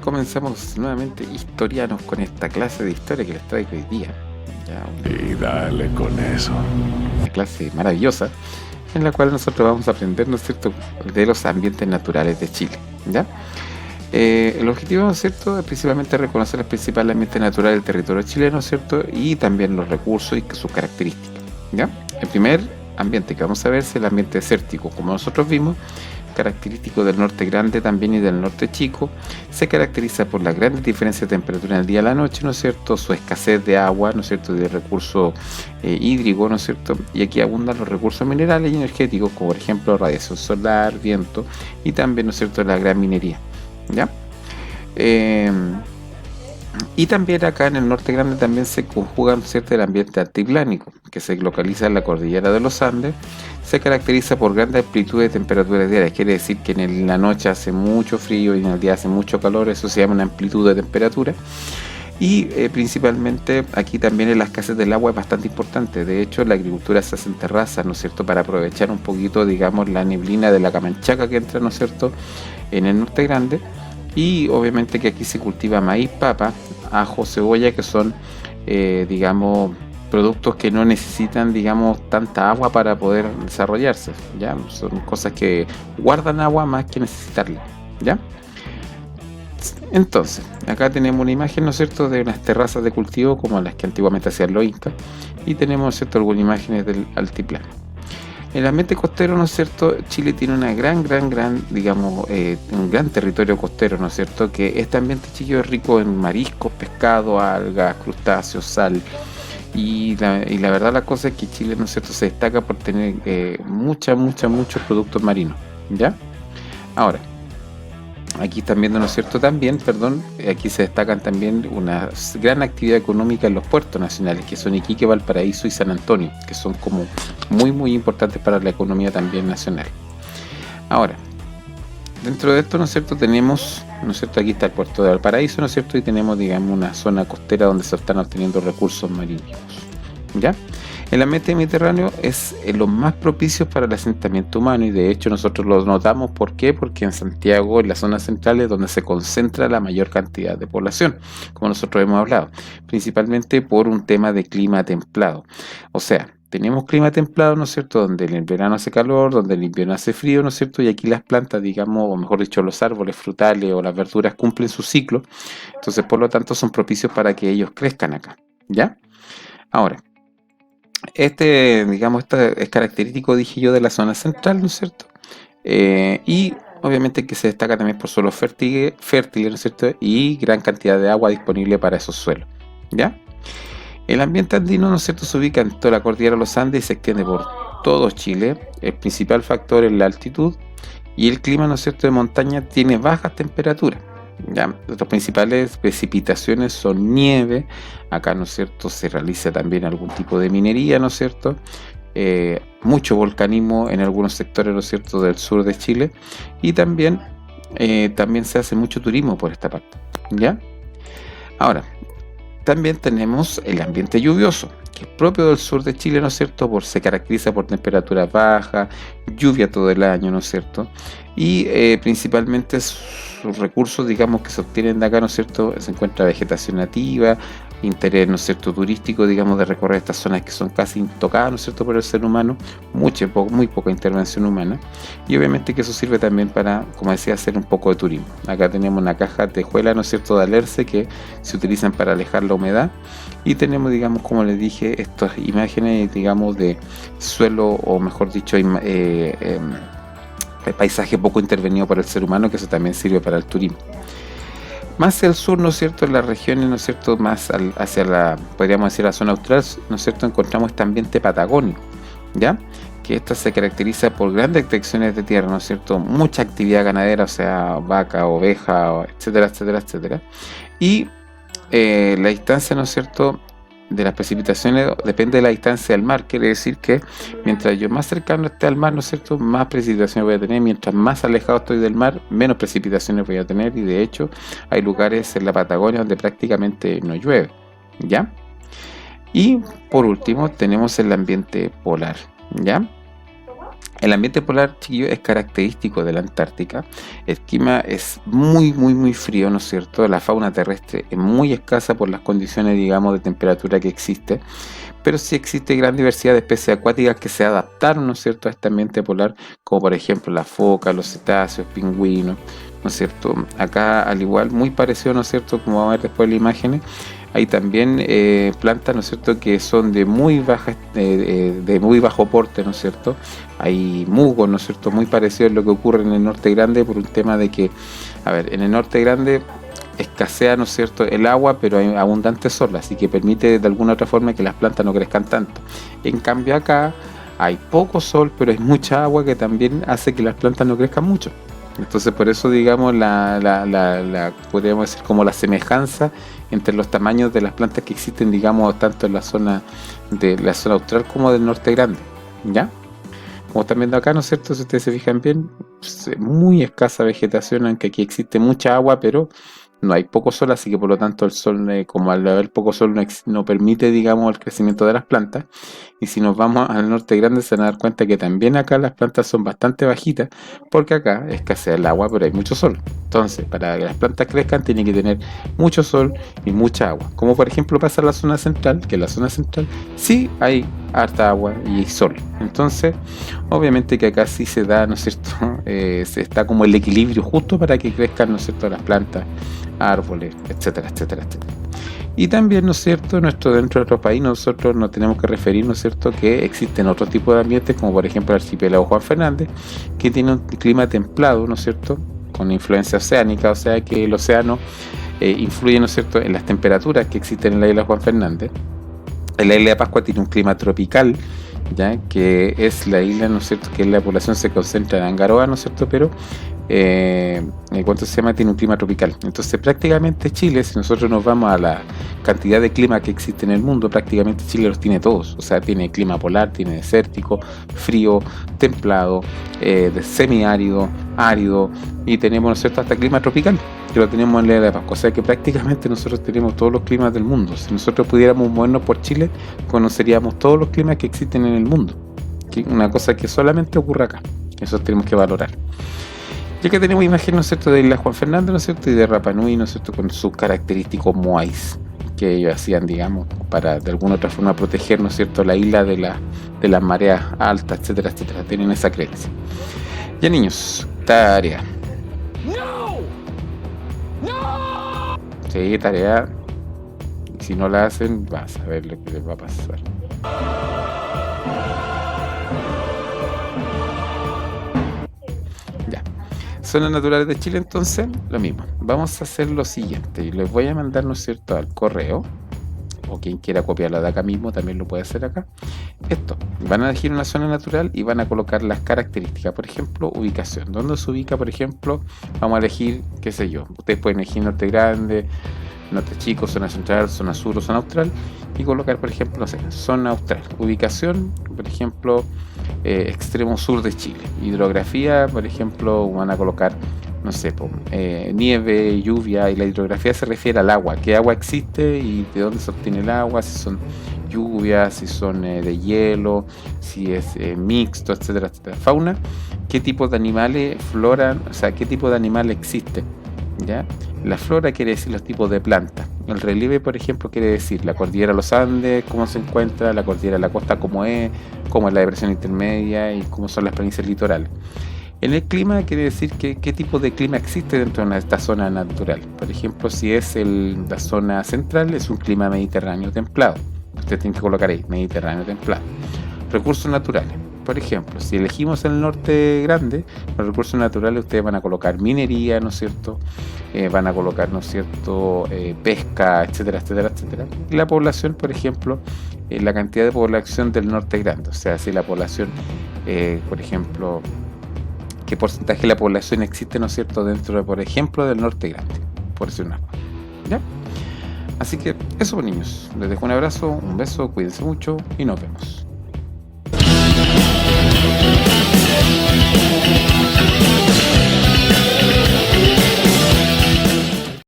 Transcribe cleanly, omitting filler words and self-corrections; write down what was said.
comenzamos nuevamente historianos con esta clase de historia que les traigo hoy día. Ya, Y dale con eso. una clase maravillosa en la cual nosotros vamos a aprender, ¿no es cierto?, de los ambientes naturales de Chile. ¿Ya? El objetivo, ¿no es cierto?, es principalmente reconocer los principales ambientes naturales del territorio chileno, ¿cierto?, y también los recursos y sus características. ¿Ya? El primer ambiente que vamos a ver es el ambiente desértico, como nosotros vimos, característico del norte grande también y del norte chico. Se caracteriza por las grandes diferencias de temperatura en el día y la noche, ¿no es cierto?, su escasez de agua, ¿no es cierto?, de recursos hídricos, ¿no es cierto?, y aquí abundan los recursos minerales y energéticos, como por ejemplo radiación solar, viento y también, ¿no es cierto?, la gran minería. ¿Ya? Y también acá en el norte grande también se conjuga, ¿no es cierto?, el ambiente altiplánico, que se localiza en la cordillera de los Andes. Se caracteriza por grandes amplitudes de temperaturas diarias, quiere decir que en la noche hace mucho frío y en el día hace mucho calor, eso se llama una amplitud de temperatura. Y principalmente aquí también la escasez del agua es bastante importante. De hecho, la agricultura se hace en terrazas, ¿no es cierto?, para aprovechar un poquito, digamos, la neblina de la Camanchaca que entra, ¿no es cierto?, en el norte grande. Y obviamente que aquí se cultiva maíz, papa, ajo, cebolla, que son, digamos, productos que no necesitan, digamos, tanta agua para poder desarrollarse. ¿Ya? Son cosas que guardan agua más que necesitarla. ¿Ya? Entonces, acá tenemos una imagen, ¿no es cierto?, de unas terrazas de cultivo como las que antiguamente hacían los incas, y tenemos, ¿no es cierto?, algunas imágenes del altiplano. El ambiente costero, ¿no es cierto?, Chile tiene una gran, digamos, un gran territorio costero, ¿no es cierto?, que este ambiente, chiquillo, es rico en mariscos, pescado, algas, crustáceos, sal, y la verdad la cosa es que Chile, ¿no es cierto?, se destaca por tener muchos productos marinos. ¿Ya? Ahora, aquí están viendo, ¿no es cierto?, también, aquí se destacan también una gran actividad económica en los puertos nacionales, que son Iquique, Valparaíso y San Antonio, que son como muy importantes para la economía también nacional. Ahora, dentro de esto, ¿no es cierto?, tenemos, ¿no es cierto?, aquí está el puerto de Valparaíso, ¿no es cierto?, y tenemos, digamos, una zona costera donde se están obteniendo recursos marítimos. ¿Ya? El ambiente mediterráneo es lo más propicio para el asentamiento humano, y de hecho nosotros lo notamos. ¿Por qué? Porque en Santiago, en la zona central, es donde se concentra la mayor cantidad de población, como nosotros hemos hablado, principalmente por un tema de clima templado. O sea, tenemos clima templado, ¿no es cierto?, donde en el verano hace calor, donde el invierno hace frío, ¿no es cierto?, y aquí las plantas, digamos, o mejor dicho, los árboles frutales o las verduras cumplen su ciclo, entonces por lo tanto son propicios para que ellos crezcan acá. ¿Ya? Ahora, digamos, es característico, dije yo, de la zona central, ¿no es cierto? Y obviamente que se destaca también por suelos fértiles, ¿no es cierto?, y gran cantidad de agua disponible para esos suelos. ¿Ya? El ambiente andino, ¿no es cierto?, se ubica en toda la cordillera de los Andes y se extiende por todo Chile. El principal factor es la altitud, y el clima, ¿no es cierto?, de montaña tiene bajas temperaturas. ¿Ya? Las principales precipitaciones son nieve. Acá, ¿no es cierto?, se realiza también algún tipo de minería, ¿no es cierto?, mucho volcanismo en algunos sectores, ¿no es cierto?, del sur de Chile, y también se hace mucho turismo por esta parte. ¿Ya? Ahora, también tenemos el ambiente lluvioso, que es propio del sur de Chile, ¿no es cierto?, se caracteriza por temperaturas bajas, lluvia todo el año, ¿no es cierto?, y principalmente sus recursos, digamos, que se obtienen de acá, ¿no es cierto?, se encuentra vegetación nativa, interés, ¿no es cierto?, turístico, digamos, de recorrer estas zonas que son casi intocadas, ¿no es cierto?, por el ser humano, muy poca intervención humana, y obviamente que eso sirve también para, como decía, hacer un poco de turismo. Acá tenemos una caja de tejuela, ¿no es cierto?, de alerce, que se utilizan para alejar la humedad, y tenemos, digamos, como les dije, estas imágenes, digamos, de suelo, o mejor dicho, el paisaje poco intervenido por el ser humano, que eso también sirve para el turismo. Más hacia el sur, ¿no es cierto?, en las regiones, ¿no es cierto?, más hacia podríamos decir, la zona austral, ¿no es cierto?, encontramos este ambiente patagónico, ¿ya?, que esta se caracteriza por grandes extensiones de tierra, ¿no es cierto?, mucha actividad ganadera, o sea, vaca, oveja, etcétera, y la distancia, ¿no es cierto?, de las precipitaciones depende de la distancia del mar. Quiere decir que mientras yo más cercano esté al mar, ¿no es cierto?, más precipitaciones voy a tener. Mientras más alejado estoy del mar, menos precipitaciones voy a tener, y de hecho hay lugares en la Patagonia donde prácticamente no llueve. ¿Ya? Y por último tenemos el ambiente polar. ¿Ya? El ambiente polar, chiquillo, es característico de la Antártica. El clima es muy, muy, muy frío, ¿no es cierto? La fauna terrestre es muy escasa por las condiciones, digamos, de temperatura que existe. Pero sí existe gran diversidad de especies acuáticas que se adaptaron, ¿no es cierto?, a este ambiente polar, como por ejemplo la foca, los cetáceos, pingüinos, ¿no es cierto? Acá, al igual, muy parecido, ¿no es cierto?, como vamos a ver después en las imágenes, hay también plantas, ¿no es cierto?, que son de muy muy bajo porte, ¿no es cierto? Hay musgos, ¿no es cierto?, muy parecidos a lo que ocurre en el Norte Grande por un tema de que, a ver, en el Norte Grande escasea, ¿no es cierto?, el agua, pero hay abundante sol, así que permite de alguna otra forma que las plantas no crezcan tanto. En cambio acá hay poco sol, pero hay mucha agua que también hace que las plantas no crezcan mucho. Entonces por eso, digamos, podríamos decir como la semejanza entre los tamaños de las plantas que existen, digamos, tanto en la zona austral como del Norte Grande, ¿ya? Como están viendo acá, ¿no es cierto? Si ustedes se fijan bien, pues, muy escasa vegetación, aunque aquí existe mucha agua, pero no hay poco sol, así que por lo tanto el sol, como al haber poco sol, no permite, digamos, el crecimiento de las plantas. Y si nos vamos al Norte Grande, se van a dar cuenta que también acá las plantas son bastante bajitas, porque acá escasea el agua, pero hay mucho sol. Entonces, para que las plantas crezcan, tienen que tener mucho sol y mucha agua. Como por ejemplo pasa en la zona central, que en la zona central sí hay harta agua y sol. Entonces, obviamente que acá sí se da, ¿no es cierto? Se está como el equilibrio justo para que crezcan, ¿no es cierto?, las plantas, árboles, etcétera, etcétera, etcétera. Y también, ¿no es cierto?, dentro de nuestro país nosotros nos tenemos que referir, ¿no es cierto?, que existen otros tipos de ambientes, como por ejemplo el archipiélago Juan Fernández, que tiene un clima templado, ¿no es cierto?, con influencia oceánica, o sea que el océano influye, ¿no es cierto?, en las temperaturas que existen en la isla Juan Fernández. La isla de Pascua tiene un clima tropical, ya que es la isla, ¿no es cierto?, que la población se concentra en Angaroa, ¿no es cierto?, pero ¿cuánto se llama? Tiene un clima tropical. Entonces prácticamente Chile, si nosotros nos vamos a la cantidad de clima que existe en el mundo, prácticamente Chile los tiene todos. O sea, tiene clima polar, tiene desértico, frío, templado, semiárido, árido, y tenemos, ¿no es cierto?, hasta clima tropical, que lo tenemos en la isla de Pascua. O sea que prácticamente nosotros tenemos todos los climas del mundo. Si nosotros pudiéramos movernos por Chile, conoceríamos todos los climas que existen en el mundo, que una cosa que solamente ocurre acá. Eso tenemos que valorar. Ya que tenemos imágenes, ¿no es cierto?, de Isla Juan Fernández, ¿no es cierto?, y de Rapa Nui, ¿no es cierto?, con sus característicos moais que ellos hacían, digamos, para de alguna otra forma proteger, ¿no es cierto?, la isla de las mareas altas, etcétera, etcétera. Tienen esa creencia. Ya, niños, tarea. Sí, tarea. Y si no la hacen, vas a ver lo que les va a pasar. Zonas naturales de Chile, entonces, lo mismo. Vamos a hacer lo siguiente. Y les voy a mandar, ¿no es cierto?, al correo. O quien quiera copiarla de acá mismo, también lo puede hacer acá. Esto. Van a elegir una zona natural y van a colocar las características. Por ejemplo, ubicación. ¿Dónde se ubica, por ejemplo? Vamos a elegir, qué sé yo. Ustedes pueden elegir Norte Grande, Norte Chico, zona central, zona sur o zona austral. Y colocar, por ejemplo, no sé, zona austral. Ubicación, por ejemplo, extremo sur de Chile. Hidrografía, por ejemplo, van a colocar, no sé, nieve, lluvia, y la hidrografía se refiere al agua, qué agua existe y de dónde se obtiene el agua, si son lluvias, si son de hielo, si es mixto, etcétera, etcétera. Fauna, qué tipo de animales, flora, o sea, qué tipo de animal existe, ¿ya? La flora quiere decir los tipos de plantas. El relieve, por ejemplo, quiere decir la cordillera de los Andes, cómo se encuentra, la cordillera de la costa, cómo es la depresión intermedia y cómo son las planicies litorales. En el clima quiere decir qué tipo de clima existe dentro de esta zona natural. Por ejemplo, si es la zona central, es un clima mediterráneo templado. Usted tiene que colocar ahí, Mediterráneo templado. Recursos naturales. Por ejemplo, si elegimos el Norte Grande, los recursos naturales ustedes van a colocar minería, ¿no es cierto? Van a colocar, ¿no es cierto?, pesca, etcétera, etcétera, etcétera. Y la población, por ejemplo, la cantidad de población del Norte Grande. O sea, si la población, por ejemplo, qué porcentaje de la población existe, ¿no es cierto?, dentro, por ejemplo, del Norte Grande, por decir una cosa. ¿Ya? Así que eso, niños. Les dejo un abrazo, un beso, cuídense mucho y nos vemos.